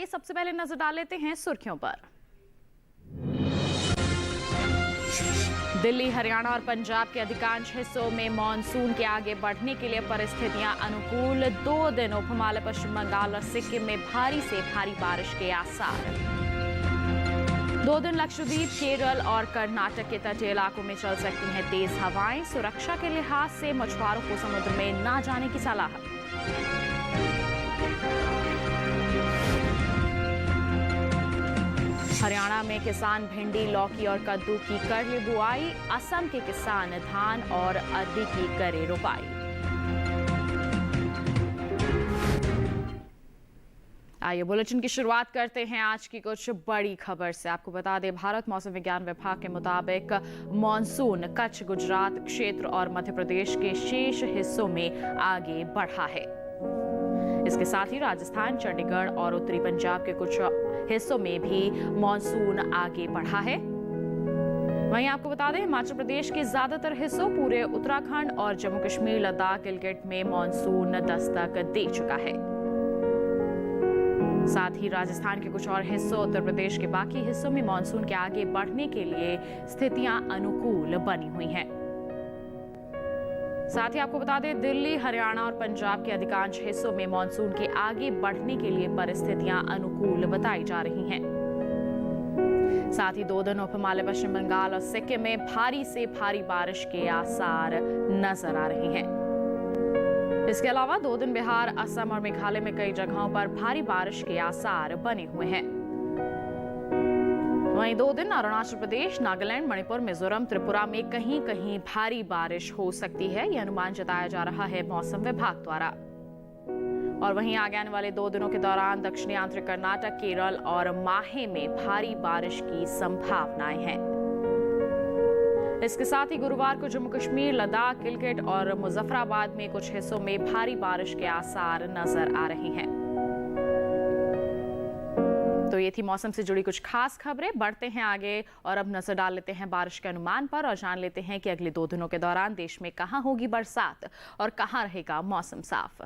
सबसे पहले नजर डाल लेते हैं सुर्खियों पर। दिल्ली, हरियाणा और पंजाब के अधिकांश हिस्सों में मानसून के आगे बढ़ने के लिए परिस्थितियां अनुकूल। 2 दिन उप हिमालय, पश्चिम बंगाल और सिक्किम में भारी से भारी बारिश के आसार। 2 दिन लक्षद्वीप, केरल और कर्नाटक के तटीय इलाकों में चल सकती हैं तेज हवाएं। सुरक्षा के लिहाज से मछुआरों को समुद्र में न जाने की सलाह। हरियाणा में किसान भिंडी, लौकी और कद्दू की कर ले बुआई। असम के किसान धान और अरबी की करे रोपाई। आइए बुलेटिन की शुरुआत करते हैं आज की कुछ बड़ी खबर से। आपको बता दें, भारत मौसम विज्ञान विभाग के मुताबिक मानसून कच्छ, गुजरात क्षेत्र और मध्य प्रदेश के शेष हिस्सों में आगे बढ़ा है। इसके साथ ही राजस्थान, चंडीगढ़ और उत्तरी पंजाब के कुछ हिस्सों में भी मानसून आगे बढ़ा है। वहीं आपको बता दें, हिमाचल प्रदेश के ज्यादातर हिस्सों, पूरे उत्तराखंड और जम्मू कश्मीर, लद्दाख, गिलगित में मानसून दस्तक दे चुका है। साथ ही राजस्थान के कुछ और हिस्सों, उत्तर प्रदेश के बाकी हिस्सों में मानसून के आगे बढ़ने के लिए स्थितियां अनुकूल बनी हुई हैं। साथ ही आपको बता दें, दिल्ली, हरियाणा और पंजाब के अधिकांश हिस्सों में मानसून के आगे बढ़ने के लिए परिस्थितियां अनुकूल बताई जा रही हैं। साथ ही 2 दिन उप हिमालय, पश्चिम बंगाल और सिक्किम में भारी से भारी बारिश के आसार नजर आ रहे हैं। इसके अलावा 2 दिन बिहार, असम और मेघालय में कई जगहों पर भारी बारिश के आसार बने हुए हैं। वहीं 2 दिन अरुणाचल प्रदेश, नागालैंड, मणिपुर, मिजोरम, त्रिपुरा में कहीं कहीं भारी बारिश हो सकती है। यह अनुमान जताया जा रहा है मौसम विभाग द्वारा। और वहीं आगे आने वाले 2 दिनों के दौरान दक्षिणी आंध्र, कर्नाटक, केरल और माहे में भारी बारिश की संभावनाएं हैं। इसके साथ ही गुरुवार को जम्मू कश्मीर, लद्दाख, गिलगित और मुजफ्फराबाद में कुछ हिस्सों में भारी बारिश के आसार नजर आ रहे हैं। तो ये थी मौसम से जुड़ी कुछ खास खबरें। बढ़ते हैं आगे और अब नजर डाल लेते हैं बारिश के अनुमान पर और जान लेते हैं कि अगले 2 दिनों के दौरान देश में कहां होगी बरसात और कहां रहेगा मौसम साफ।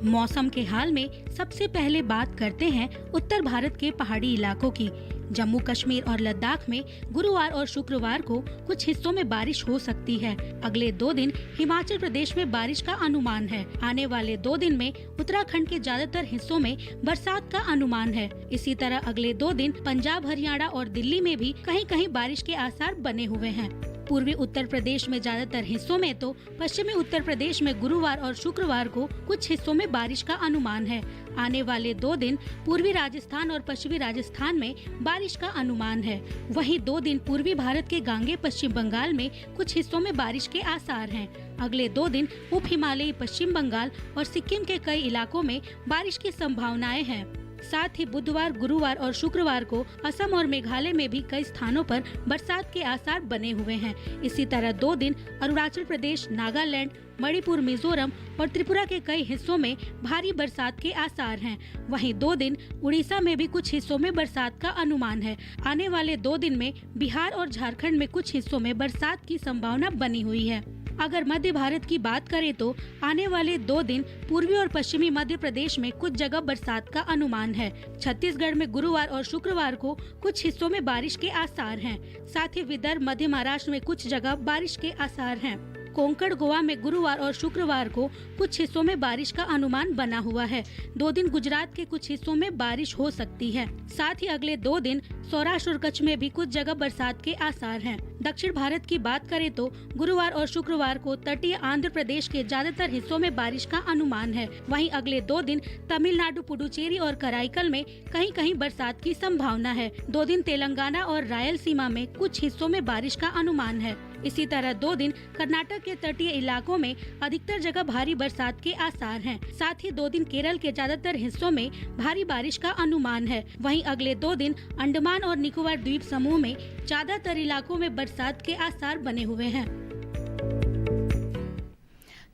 मौसम के हाल में सबसे पहले बात करते हैं उत्तर भारत के पहाड़ी इलाकों की। जम्मू कश्मीर और लद्दाख में गुरुवार और शुक्रवार को कुछ हिस्सों में बारिश हो सकती है। अगले 2 दिन हिमाचल प्रदेश में बारिश का अनुमान है। आने वाले 2 दिन में उत्तराखंड के ज्यादातर हिस्सों में बरसात का अनुमान है। इसी तरह अगले 2 दिन पंजाब, हरियाणा और दिल्ली में भी कहीं कहीं बारिश के आसार बने हुए हैं। पूर्वी उत्तर प्रदेश में ज्यादातर हिस्सों में तो पश्चिमी उत्तर प्रदेश में गुरुवार और शुक्रवार को कुछ हिस्सों में बारिश का अनुमान है। आने वाले 2 दिन पूर्वी राजस्थान और पश्चिमी राजस्थान में बारिश का अनुमान है। वहीं 2 दिन पूर्वी भारत के गांगे, पश्चिम बंगाल में कुछ हिस्सों में बारिश के आसार हैं। अगले 2 दिन उप हिमालयी पश्चिम बंगाल और सिक्किम के कई इलाकों में बारिश की संभावनाएं हैं। साथ ही बुधवार, गुरुवार और शुक्रवार को असम और मेघालय में भी कई स्थानों पर बरसात के आसार बने हुए हैं। इसी तरह 2 दिन अरुणाचल प्रदेश, नागालैंड, मणिपुर, मिजोरम और त्रिपुरा के कई हिस्सों में भारी बरसात के आसार हैं। वहीं 2 दिन उड़ीसा में भी कुछ हिस्सों में बरसात का अनुमान है। आने वाले 2 दिन में बिहार और झारखंड में कुछ हिस्सों में बरसात की संभावना बनी हुई है। अगर मध्य भारत की बात करें तो आने वाले 2 दिन पूर्वी और पश्चिमी मध्य प्रदेश में कुछ जगह बरसात का अनुमान है। छत्तीसगढ़ में गुरुवार और शुक्रवार को कुछ हिस्सों में बारिश के आसार हैं। साथ ही विदर्भ, मध्य महाराष्ट्र में कुछ जगह बारिश के आसार हैं। कोंकण, गोवा में गुरुवार और शुक्रवार को कुछ हिस्सों में बारिश का अनुमान बना हुआ है। 2 दिन गुजरात के कुछ हिस्सों में बारिश हो सकती है। साथ ही अगले 2 दिन सौराष्ट्र और कच्छ में भी कुछ जगह बरसात के आसार हैं। दक्षिण भारत की बात करें तो गुरुवार और शुक्रवार को तटीय आंध्र प्रदेश के ज्यादातर हिस्सों में बारिश का अनुमान है। वहीं अगले 2 दिन तमिलनाडु, पुडुचेरी और कराईकल में कहीं कहीं बरसात की संभावना है। 2 दिन तेलंगाना और रायलसीमा में कुछ हिस्सों में बारिश का अनुमान है। इसी तरह 2 दिन कर्नाटक के तटीय इलाकों में अधिकतर जगह भारी बरसात के आसार हैं। साथ ही 2 दिन केरल के ज्यादातर हिस्सों में भारी बारिश का अनुमान है। वहीं अगले 2 दिन अंडमान और निकोबार द्वीप समूह में ज्यादातर इलाकों में बरसात के आसार बने हुए हैं।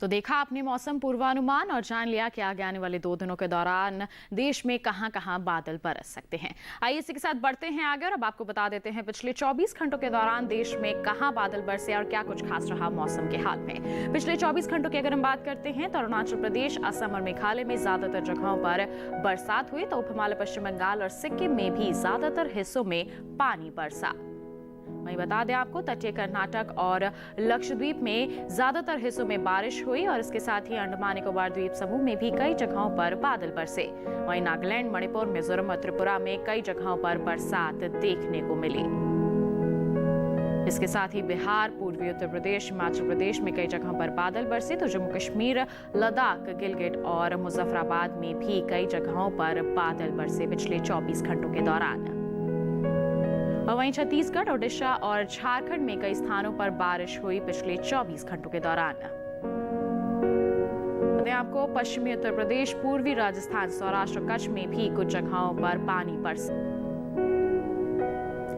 तो देखा आपने मौसम पूर्वानुमान और जान लिया कि आगे आने वाले 2 दिनों के दौरान देश में कहां-कहां बादल बरस सकते हैं। आइए इसी के साथ बढ़ते हैं आगे और अब आपको बता देते हैं पिछले 24 घंटों के दौरान देश में कहां बादल बरसे और क्या कुछ खास रहा मौसम के हाल में। पिछले 24 घंटों की अगर हम बात करते हैं तो अरुणाचल प्रदेश, असम और मेघालय में ज्यादातर जगहों पर बरसात हुई, तो उप हिमालय, पश्चिम बंगाल और सिक्किम में भी ज्यादातर हिस्सों में पानी बरसा। वहीं बता दें आपको तटीय कर्नाटक और लक्षद्वीप में ज्यादातर हिस्सों में बारिश हुई और इसके साथ ही अंडमान निकोबार द्वीप समूह में भी कई जगहों पर बादल बरसे। वहीं नागालैंड, मणिपुर, मिजोरम और त्रिपुरा में कई जगहों पर बरसात देखने को मिली। इसके साथ ही बिहार, पूर्वी उत्तर प्रदेश, हिमाचल प्रदेश में कई जगहों पर बादल बरसे, तो जम्मू कश्मीर, लद्दाख, गिलगित और मुजफ्फराबाद में भी कई जगहों पर बादल बरसे पिछले 24 घंटों के दौरान। वहीं छत्तीसगढ़, ओडिशा और झारखंड में कई स्थानों पर बारिश हुई पिछले 24 घंटों के दौरान। बताएं आपको पश्चिमी उत्तर प्रदेश, पूर्वी राजस्थान, सौराष्ट्र और कच्छ में भी कुछ जगहों पर पानी बरसा।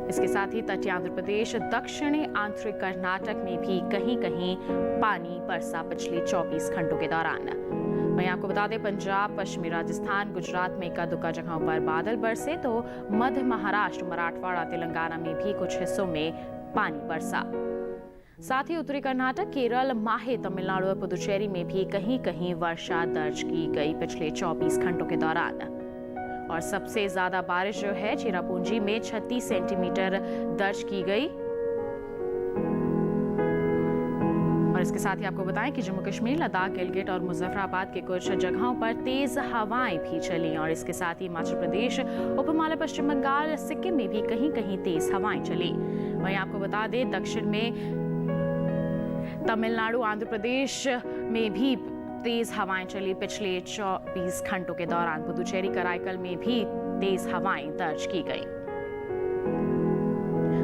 इसके साथ ही तटीय आंध्र प्रदेश, दक्षिणी आंतरिक कर्नाटक में भी कहीं कहीं पानी बरसा पिछले 24 घंटों के दौरान। वहीं आपको बता दें पंजाब, पश्चिमी राजस्थान, गुजरात में एका दुक्का जगहों पर बादल बरसे, तो मध्य महाराष्ट्र, मराठवाड़ा, तेलंगाना में भी कुछ हिस्सों में पानी बरसा। साथ ही उत्तरी कर्नाटक, केरल, माहे, तमिलनाडु और पुदुचेरी में भी कहीं कहीं वर्षा दर्ज की गई पिछले 24 घंटों के दौरान। और सबसे ज्यादा बारिश जो है चिरापुंजी में 36 सेंटीमीटर दर्ज की गई। और इसके साथ ही आपको बताएं कि जम्मू कश्मीर, लद्दाख, गिलगित और मुजफ्फराबाद के कुछ जगहों पर तेज हवाएं भी चली। और इसके साथ ही हिमाचल प्रदेश, उप हिमालय, पश्चिम बंगाल, सिक्किम में भी कहीं कहीं तेज हवाएं चली। वहीं आपको बता दें दक्षिण में तमिलनाडु, आंध्र प्रदेश में भी तेज हवाएं चली पिछले 24 घंटों के दौरान। पुदुचेरी, कराईकल में भी तेज हवाएं दर्ज की गई।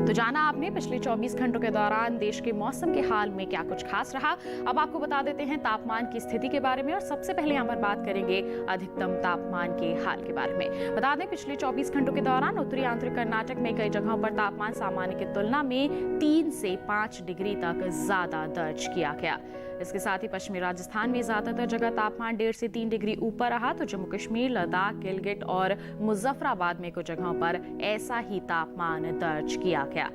तो जाना आपने पिछले 24 घंटों के दौरान देश के मौसम के हाल में क्या कुछ खास रहा। अब आपको बता देते हैं तापमान की स्थिति के बारे में और सबसे पहले यहाँ पर बात करेंगे अधिकतम तापमान के हाल के बारे में। बता दें पिछले 24 घंटों के दौरान उत्तरी आंतरिक कर्नाटक में कई जगहों पर तापमान सामान्य की तुलना में 3 से 5 डिग्री तक ज्यादा दर्ज किया गया। इसके साथ ही पश्चिमी राजस्थान में ज्यादातर जगह तापमान 1.5 से 3 डिग्री ऊपर रहा, तो जम्मू कश्मीर, लद्दाख, गिलगित और मुजफ्फराबाद में कुछ जगहों पर ऐसा ही तापमान दर्ज किया गया।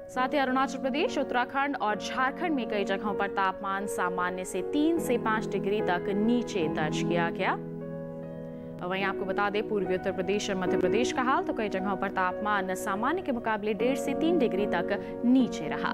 साथ ही अरुणाचल प्रदेश, उत्तराखंड और झारखंड में कई जगहों पर तापमान सामान्य से 3 से 5 डिग्री तक नीचे दर्ज किया गया। वहीं आपको बता दें पूर्वी उत्तर प्रदेश और मध्य प्रदेश का हाल, तो कई जगहों पर तापमान सामान्य के मुकाबले 1.5 से 3 डिग्री तक नीचे रहा।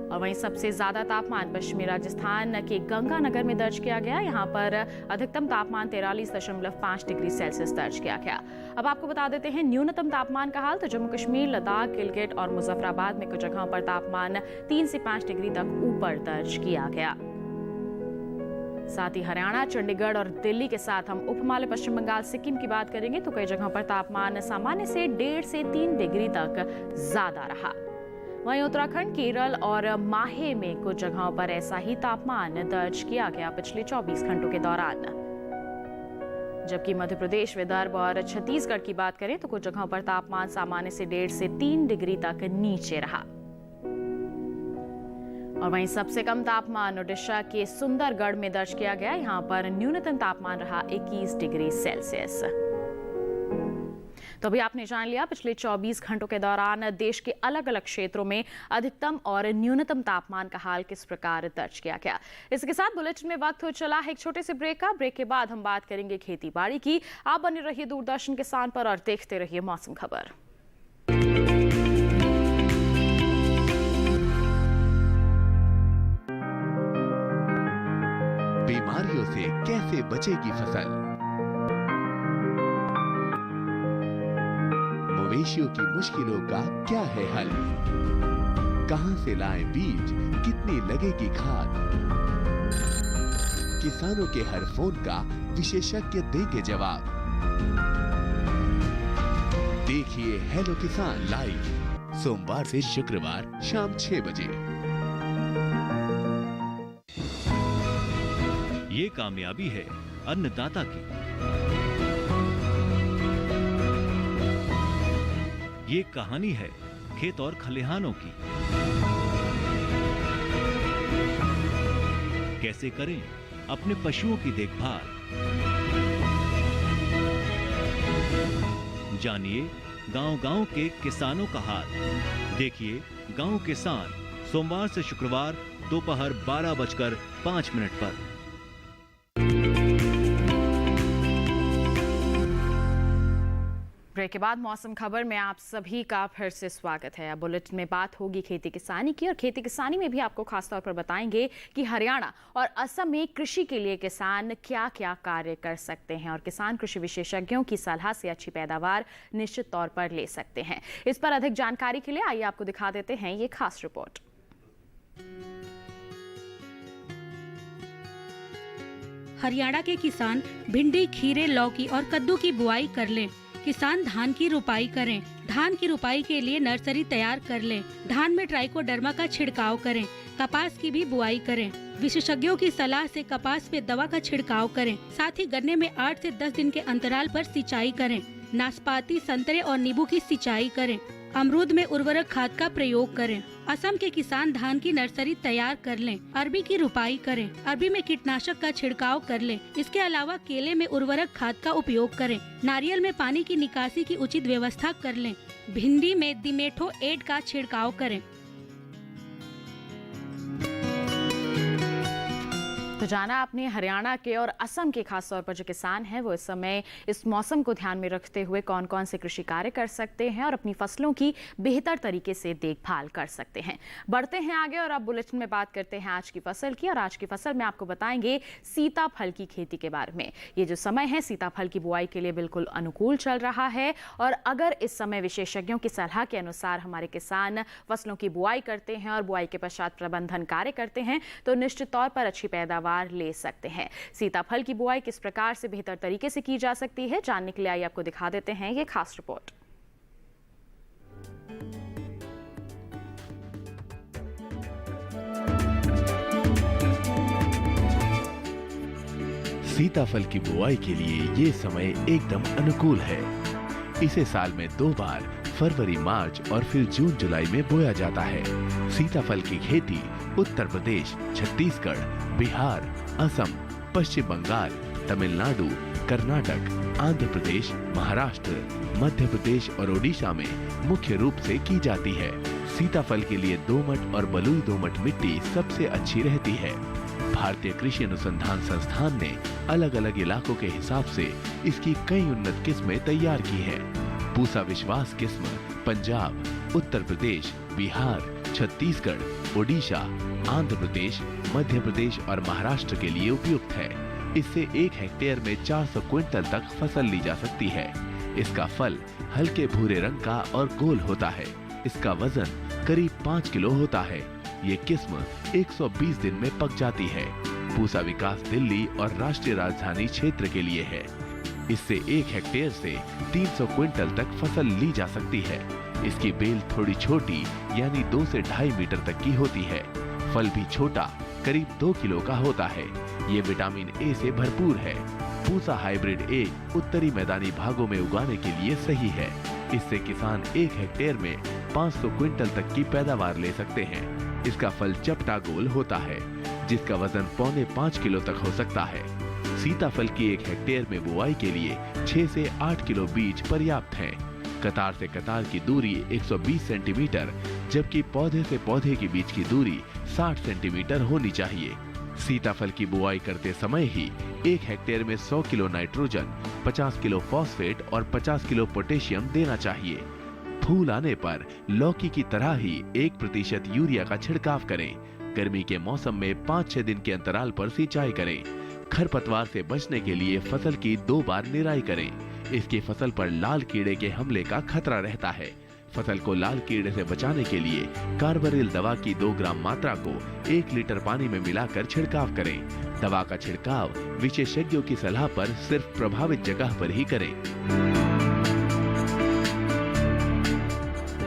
और वहीं सबसे ज्यादा तापमान पश्चिमी राजस्थान के गंगानगर में दर्ज किया गया। यहाँ पर अधिकतम तापमान 43.5 डिग्री सेल्सियस दर्ज किया गया। अब आपको बता देते हैं न्यूनतम तापमान का हाल, तो जम्मू कश्मीर, लद्दाख, गिलगित और मुजफ्फराबाद में कुछ जगहों पर तापमान 3 से 5 डिग्री तक ऊपर दर्ज किया गया। साथ ही हरियाणा, चंडीगढ़ और दिल्ली के साथ हम उप हिमालय, पश्चिम बंगाल, सिक्किम की बात करेंगे, तो कई जगहों पर तापमान सामान्य से 1.5 से 3 डिग्री तक ज्यादा रहा। वहीं उत्तराखंड, केरल और माहे में कुछ जगहों पर ऐसा ही तापमान दर्ज किया गया पिछले 24 घंटों के दौरान। जबकि मध्य प्रदेश, विदर्भ और छत्तीसगढ़ की बात करें तो कुछ जगहों पर तापमान सामान्य से 1.5 से 3 डिग्री तक नीचे रहा। और वहीं सबसे कम तापमान ओडिशा के सुंदरगढ़ में दर्ज किया गया। यहाँ पर न्यूनतम तापमान रहा 21 डिग्री सेल्सियस। तो अभी आपने जान लिया पिछले 24 घंटों के दौरान देश के अलग अलग क्षेत्रों में अधिकतम और न्यूनतम तापमान का हाल किस प्रकार दर्ज किया गया। इसके साथ बुलेटिन में वक्त हो चला है एक छोटे से ब्रेक का। ब्रेक के बाद हम बात करेंगे खेती बाड़ी की। आप बने रहिए दूरदर्शन किसान पर और देखते रहिए मौसम खबर। बीमारियों से कैसे बचेगी फसल, मवेशियों की मुश्किलों का क्या है हल, कहां से लाएं बीज, कितनी लगेगी खाद, किसानों के हर फोन का विशेषज्ञ देंगे जवाब। देखिए हेलो किसान लाइव सोमवार से शुक्रवार शाम 6 बजे। ये कामयाबी है अन्नदाता की, ये कहानी है खेत और खलिहानों की। कैसे करें अपने पशुओं की देखभाल। जानिए गांव-गांव के किसानों का हाल। देखिए गांव किसान सोमवार से शुक्रवार दोपहर 12:05 पर। ब्रेक के बाद मौसम खबर में आप सभी का फिर से स्वागत है। अब बुलेटिन में बात होगी खेती किसानी की, और खेती किसानी में भी आपको खासतौर पर बताएंगे कि हरियाणा और असम में कृषि के लिए किसान क्या क्या कार्य कर सकते हैं और किसान कृषि विशेषज्ञों की सलाह से अच्छी पैदावार निश्चित तौर पर ले सकते हैं। इस पर अधिक जानकारी के लिए आइए आपको दिखा देते हैं ये खास रिपोर्ट। हरियाणा के किसान भिंडी, खीरे, लौकी और कद्दू की बुआई कर लें। किसान धान की रुपाई करें। धान की रुपाई के लिए नर्सरी तैयार कर लें। धान में ट्राइकोडर्मा का छिड़काव करें। कपास की भी बुआई करें। विशेषज्ञों की सलाह से कपास पे दवा का छिड़काव करें। साथ ही गन्ने में 8 से 10 दिन के अंतराल पर सिंचाई करें। नाशपाती, संतरे और नींबू की सिंचाई करें। अमरूद में उर्वरक खाद का प्रयोग करें। असम के किसान धान की नर्सरी तैयार कर लें। अरबी की रुपाई करें। अरबी में कीटनाशक का छिड़काव कर लें। इसके अलावा केले में उर्वरक खाद का उपयोग करें। नारियल में पानी की निकासी की उचित व्यवस्था कर लें। भिंडी में दिमेठो 8 का छिड़काव करें। तो जाना आपने हरियाणा के और असम के खास तौर पर जो किसान हैं वो इस समय इस मौसम को ध्यान में रखते हुए कौन कौन से कृषि कार्य कर सकते हैं और अपनी फसलों की बेहतर तरीके से देखभाल कर सकते हैं। बढ़ते हैं आगे और अब बुलेटिन में बात करते हैं आज की फसल की, और आज की फसल में आपको बताएंगे सीताफल की खेती के बारे में। ये जो समय है सीताफल की बुआई के लिए बिल्कुल अनुकूल चल रहा है, और अगर इस समय विशेषज्ञों की सलाह के अनुसार हमारे किसान फसलों की बुआई करते हैं और बुआई के पश्चात प्रबंधन कार्य करते हैं तो निश्चित तौर पर अच्छी पैदावार ले सकते हैं। सीताफल की बुआई किस प्रकार से बेहतर तरीके से की जा सकती है, जानने के लिए आइए आपको दिखा देते हैं ये खास रिपोर्ट। सीताफल की बुआई के लिए ये समय एकदम अनुकूल है। इसे साल में 2 बार फरवरी, मार्च और फिर जून, जुलाई में बोया जाता है। सीताफल की खेती उत्तर प्रदेश, छत्तीसगढ़, बिहार, असम, पश्चिम बंगाल, तमिलनाडु, कर्नाटक, आंध्र प्रदेश, महाराष्ट्र, मध्य प्रदेश और ओडिशा में मुख्य रूप से की जाती है। सीताफल के लिए दोमट और बलुई दोमट मिट्टी सबसे अच्छी रहती है। भारतीय कृषि अनुसंधान संस्थान ने अलग अलग इलाकों के हिसाब से इसकी कई उन्नत किस्में तैयार की हैं। पूसा विश्वास किस्म पंजाब, उत्तर प्रदेश, बिहार, छत्तीसगढ़, ओडिशा, आंध्र प्रदेश, मध्य प्रदेश और महाराष्ट्र के लिए उपयुक्त है। इससे 1 हेक्टेयर में 400 क्विंटल तक फसल ली जा सकती है। इसका फल हल्के भूरे रंग का और गोल होता है। इसका वजन करीब 5 किलो होता है। ये किस्म 120 दिन में पक जाती है। पूसा विकास दिल्ली और राष्ट्रीय राजधानी क्षेत्र के लिए है। इससे 1 हेक्टेयर से 300 क्विंटल तक फसल ली जा सकती है। इसकी बेल थोड़ी छोटी यानी 2 से 2.5 मीटर तक की होती है। फल भी छोटा, करीब 2 किलो का होता है। ये विटामिन ए से भरपूर है। पूसा हाइब्रिड 1 उत्तरी मैदानी भागों में उगाने के लिए सही है। इससे किसान 1 हेक्टेयर में 500 क्विंटल तक की पैदावार ले सकते हैं। इसका फल चपटा गोल होता है, जिसका वजन 4.25 किलो तक हो सकता है। सीताफल की 1 हेक्टेयर में बुआई के लिए 6 से 8 किलो बीज पर्याप्त है। कतार से कतार की दूरी 120 सेंटीमीटर, जबकि पौधे से पौधे के बीच की दूरी 60 सेंटीमीटर होनी चाहिए। सीताफल की बुआई करते समय ही 1 हेक्टेयर में 100 किलो नाइट्रोजन, 50 किलो फॉस्फेट और 50 किलो पोटेशियम देना चाहिए। फूल आने पर लौकी की तरह ही 1% यूरिया का छिड़काव करें। गर्मी के मौसम में 5-6 दिन के अंतराल पर सिंचाई करें। खरपतवार से बचने के लिए फसल की 2 बार निराई करें। इसकी फसल पर लाल कीड़े के हमले का खतरा रहता है। फसल को लाल कीड़े से बचाने के लिए कार्बारिल दवा की 2 ग्राम मात्रा को 1 लीटर पानी में मिलाकर छिड़काव करें। दवा का छिड़काव विशेषज्ञों की सलाह पर सिर्फ प्रभावित जगह पर ही करें।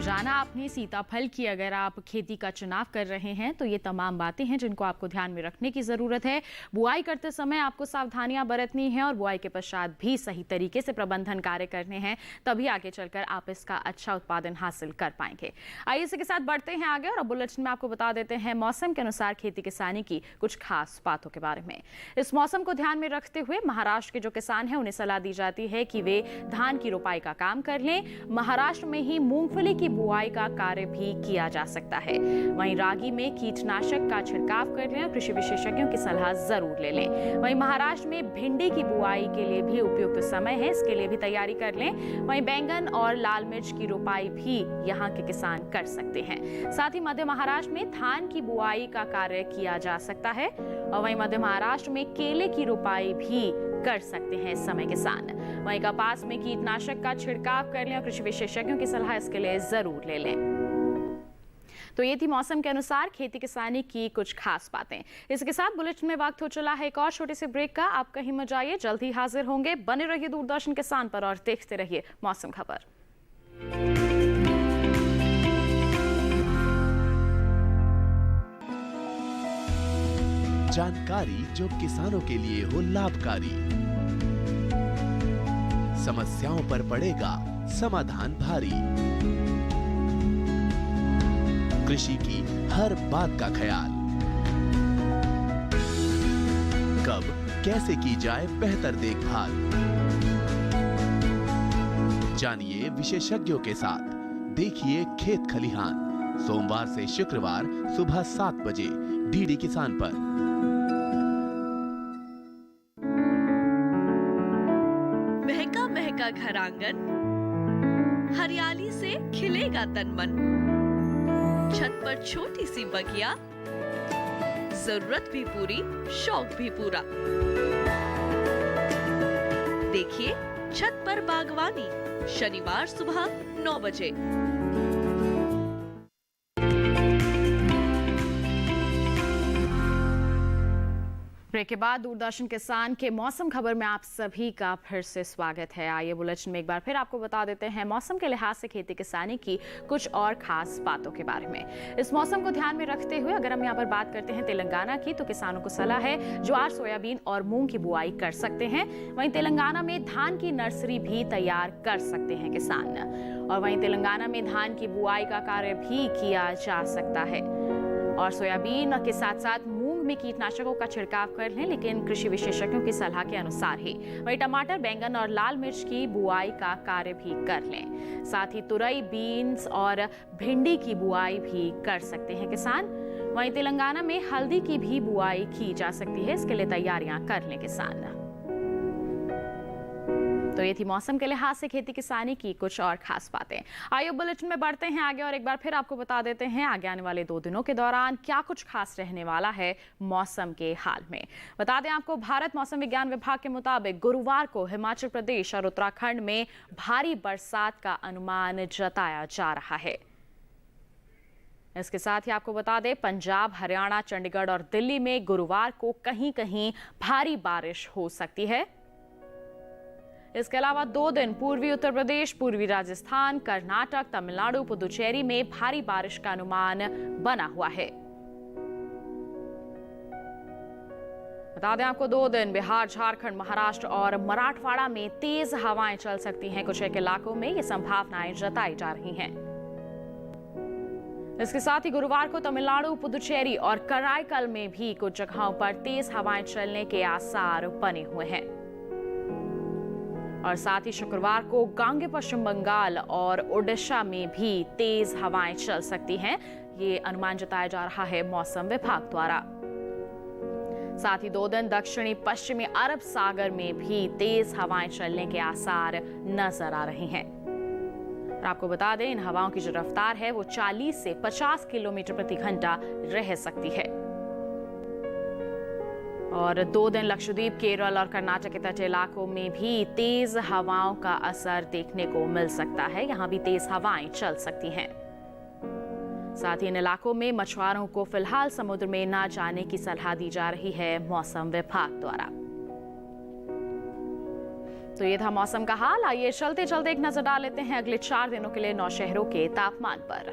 जाना आपने रखें। सीताफल की अगर आप खेती का चुनाव कर रहे हैं तो ये तमाम बातें हैं जिनको आपको ध्यान में रखने की ज़रूरत है। बुआई करते समय आपको सावधानियां बरतनी है और बुआई के पश्चात भी सही तरीके से प्रबंधन कार्य करने हैं, तभी आगे चलकर आप इसका अच्छा उत्पादन हासिल कर पाएंगे। आइए इसी के साथ बढ़ते हैं आगे और अब बुलेटिन में आपको बता देते हैं मौसम के अनुसार खेती किसानी की कुछ खास बातों के बारे में। इस मौसम को ध्यान में रखते हुए महाराष्ट्र के जो किसान हैं उन्हें सलाह दी जाती है कि वे धान की रोपाई का काम कर लें। महाराष्ट्र में ही मूंगफली की बुआई का कार्य भी किया जा सकता है। वहीं रागी में कीटनाशक का छिड़काव कर लें और कृषि विशेषज्ञों की सलाह जरूर ले लें। वहीं महाराष्ट्र में भिंडी की बुआई के लिए भी उपयुक्त समय है, इसके लिए भी तैयारी कर लें। वहीं बैंगन और लाल मिर्च की रोपाई भी यहाँ के किसान कर सकते हैं। साथ ही मध्य महाराष्ट्र में धान की बुआई का कार्य किया जा सकता है और वहीं मध्य महाराष्ट्र में केले की रोपाई भी कर सकते हैं इस समय किसान। वहीं कपास में कीटनाशक का छिड़काव कर लें और कृषि विशेषज्ञों की सलाह इसके लिए जरूर ले लें। तो ये थी मौसम के अनुसार खेती किसानी की कुछ खास बातें। इसके साथ बुलेटिन में वक्त हो चला है एक और छोटे से ब्रेक का। आप कहीं मत जाइए, जल्द ही हाजिर होंगे। बने रहिए दूरदर्शन किसान पर और देखते रहिए मौसम खबर। जानकारी जो किसानों के लिए हो लाभकारी, समस्याओं पर पड़ेगा समाधान भारी, कृषि की हर बात का ख्याल, कब कैसे की जाए बेहतर देखभाल, जानिए विशेषज्ञों के साथ। देखिए खेत खलिहान सोमवार से शुक्रवार सुबह 7 बजे डीडी किसान पर। महका महका घर आंगन, हरियाली से खिलेगा तन मन, छत पर छोटी सी बगिया, जरूरत भी पूरी शौक भी पूरा। देखिए छत पर बागवानी शनिवार सुबह 9 बजे। ब्रेक के बाद दूरदर्शन किसान के मौसम खबर में आप सभी का फिर से स्वागत है। आइए बुलेटिन में एक बार फिर आपको बता देते हैं मौसम के लिहाज से खेती किसानी की कुछ और खास बातों के बारे में। इस मौसम को ध्यान में रखते हुए अगर हम यहाँ पर बात करते हैं तेलंगाना की, तो किसानों को सलाह है ज्वार, सोयाबीन और मूंग की बुआई कर सकते हैं। वहीं तेलंगाना में धान की नर्सरी भी तैयार कर सकते हैं किसान और वहीं तेलंगाना में धान की बुआई का कार्य भी किया जा सकता है और सोयाबीन के साथ साथ मूंग में कीटनाशकों का छिड़काव कर लें, लेकिन कृषि विशेषज्ञों की सलाह के अनुसार ही। वहीं टमाटर, बैंगन और लाल मिर्च की बुआई का कार्य भी कर लें। साथ ही तुरई, बीन्स और भिंडी की बुआई भी कर सकते हैं किसान। वहीं तेलंगाना में हल्दी की भी बुआई की जा सकती है, इसके लिए तैयारियां कर लें किसान। तो ये थी मौसम के लिहाज से खेती किसानी की कुछ और खास बातें। आइए बुलेटिन में बढ़ते हैं आगे और एक बार फिर आपको बता देते हैं आगे आने वाले 2 दिनों के दौरान क्या कुछ खास रहने वाला है मौसम के हाल में। बता दें आपको, भारत मौसम विज्ञान विभाग के मुताबिक गुरुवार को हिमाचल प्रदेश और उत्तराखंड में भारी बरसात का अनुमान जताया जा रहा है। इसके साथ ही आपको बता दें, पंजाब, हरियाणा, चंडीगढ़ और दिल्ली में गुरुवार को कहीं कहीं भारी बारिश हो सकती है। इसके अलावा 2 दिन पूर्वी उत्तर प्रदेश, पूर्वी राजस्थान, कर्नाटक, तमिलनाडु, पुदुचेरी में भारी बारिश का अनुमान बना हुआ है। बता दें आपको, 2 दिन बिहार, झारखंड, महाराष्ट्र और मराठवाड़ा में तेज हवाएं चल सकती हैं। कुछ एक इलाकों में ये संभावनाएं जताई जा रही हैं। इसके साथ ही गुरुवार को तमिलनाडु, पुदुचेरी और कराईकल में भी कुछ जगहों पर तेज हवाएं चलने के आसार बने हुए हैं और साथ ही शुक्रवार को गांगे पश्चिम बंगाल और ओडिशा में भी तेज हवाएं चल सकती हैं। ये अनुमान जताया जा रहा है मौसम विभाग द्वारा। साथ ही 2 दिन दक्षिणी पश्चिमी अरब सागर में भी तेज हवाएं चलने के आसार नजर आ रहे हैं। और आपको बता दें, इन हवाओं की जो रफ्तार है वो 40 से 50 किलोमीटर प्रति घंटा रह सकती है। और 2 दिन लक्षद्वीप, केरल और कर्नाटक के तटीय इलाकों में भी तेज हवाओं का असर देखने को मिल सकता है। यहाँ भी तेज हवाएं चल सकती हैं। साथ ही इन इलाकों में मछुआरों को फिलहाल समुद्र में ना जाने की सलाह दी जा रही है मौसम विभाग द्वारा। तो ये था मौसम का हाल। आइए चलते चलते एक नजर डाल लेते हैं अगले 4 दिनों के लिए 9 शहरों के तापमान पर।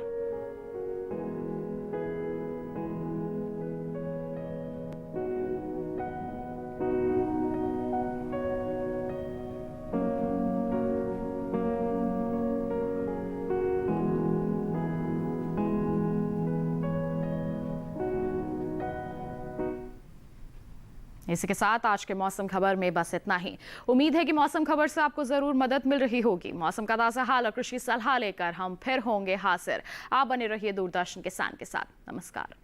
इसी के साथ आज के मौसम खबर में बस इतना ही। उम्मीद है कि मौसम खबर से आपको जरूर मदद मिल रही होगी। मौसम का ताजा हाल और कृषि सलाह लेकर हम फिर होंगे हाजिर। आप बने रहिए दूरदर्शन किसान के साथ। नमस्कार।